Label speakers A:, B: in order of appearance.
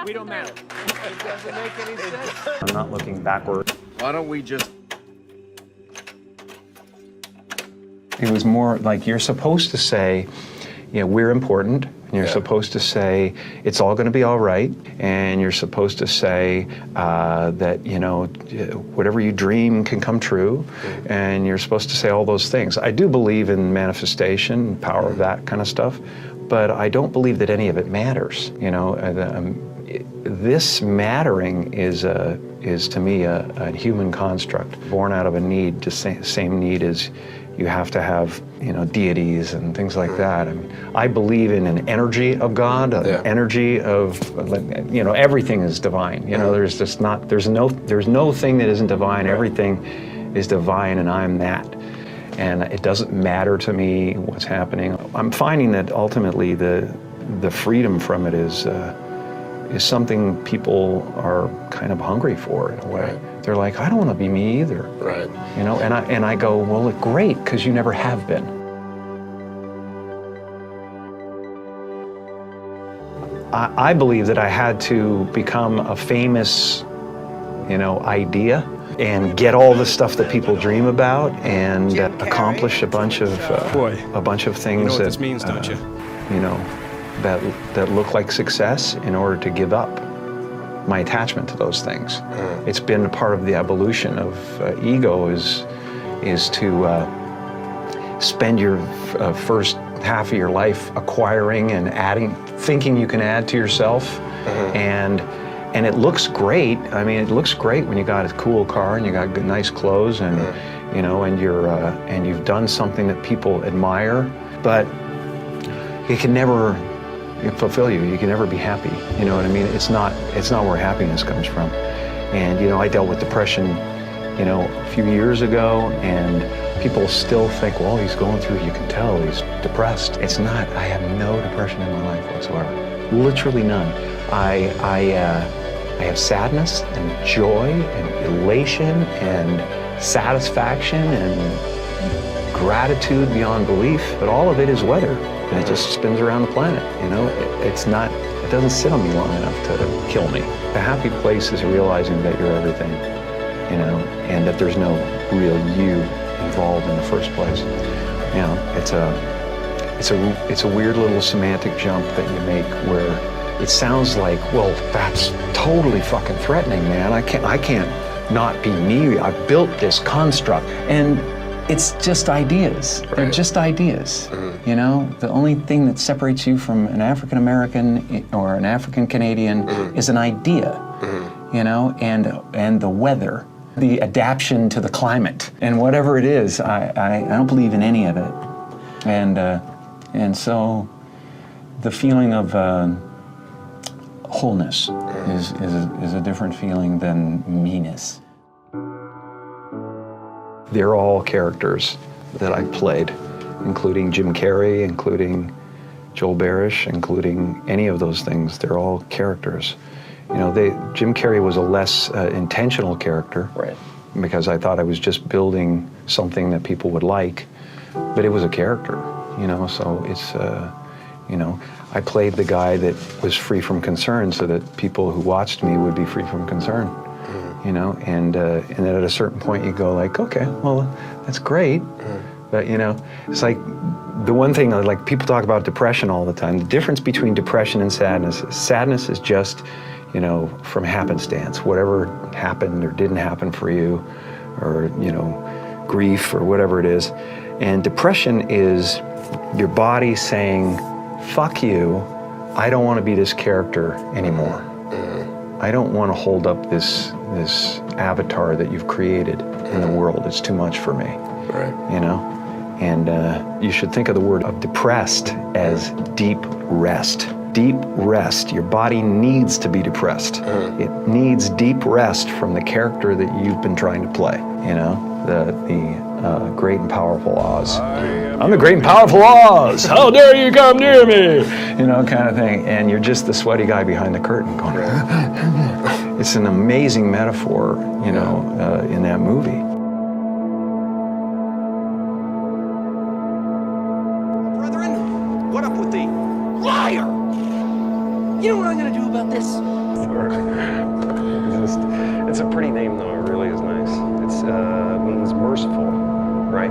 A: We don't matter. It doesn't make any sense.
B: I'm not looking backward.
C: Why don't we just...
B: It was more like you're supposed to say, you know, we're important, and you're supposed to say it's all going to be all right, and you're supposed to say that, you know, whatever you dream can come true, and you're supposed to say all those things. I do believe in manifestation, power of that kind of stuff, but I don't believe that any of it matters. You know, this mattering is to me a human construct born out of a need, the same need as you have to have, you know, deities and things like that. I mean, I believe in an energy of God, an energy of, you know, everything is divine. You know, there's just not, there's no thing that isn't divine. Everything is divine, and I'm that. And it doesn't matter to me what's happening. I'm finding that ultimately the freedom from it is something people are kind of hungry for in a way. Right. They're like, I don't want to be me either.
C: Right.
B: You know, and I go, well, great, because you never have been. I believe that I had to become a famous, you know, idea and get all the stuff that people dream about and accomplish a bunch of things.
D: You know what
B: that
D: this means, don't you?
B: You know, that look like success in order to give up my attachment to those things. It's been a part of the evolution of ego is to spend your first half of your life acquiring and adding, thinking you can add to yourself, and it looks great. I mean, it looks great when you got a cool car and you got good, nice clothes, and you know, and you've done something that people admire, but it can never fulfill you. You can never be happy. You know what I mean? It's not where happiness comes from. And you know, I dealt with depression, you know, a few years ago, and people still think, well, he's going through, you can tell he's depressed. It's not. I have no depression in my life whatsoever. Literally none. I have sadness and joy and elation and satisfaction and gratitude beyond belief, but all of it is weather. And it just spins around the planet, you know? It doesn't sit on me long enough to kill me. The happy place is realizing that you're everything, you know, and that there's no real you involved in the first place. You know, it's a weird little semantic jump that you make where it sounds like, well, that's totally fucking threatening, man. I can't not be me. I built this construct, and it's just ideas. Right. They're just ideas. You know, the only thing that separates you from an African American or an African Canadian is an idea. You know, and the weather, the adaptation to the climate, and whatever it is, I don't believe in any of it. And so the feeling of wholeness is a different feeling than meanness. They're all characters that I played, including Jim Carrey, including Joel Barish, including any of those things. They're all characters. You know, Jim Carrey was a less intentional character, right? Because I thought I was just building something that people would like, but it was a character, you know, so it's, you know, I played the guy that was free from concern so that people who watched me would be free from concern. You know, and then at a certain point you go like, okay, well, that's great, but you know, it's like the one thing, like people talk about depression all the time. The difference between depression and sadness is just, you know, from happenstance, whatever happened or didn't happen for you, or you know, grief or whatever it is. And depression is your body saying, fuck you, I don't want to be this character anymore. I don't want to hold up this avatar that you've created in the world. It's too much for me, right? You know, and you should think of the word of depressed as deep rest. Deep rest. Your body needs to be depressed. It needs deep rest from the character that you've been trying to play. You know, the great and powerful Oz. I'm the great and powerful Oz. How dare you come near me? You know, kind of thing. And you're just the sweaty guy behind the curtain going. It's an amazing metaphor, you know, in that movie.
A: Brethren, what up with the liar? You know what I'm gonna do about this?
C: It's a pretty name, though. It really is nice. It means merciful, right?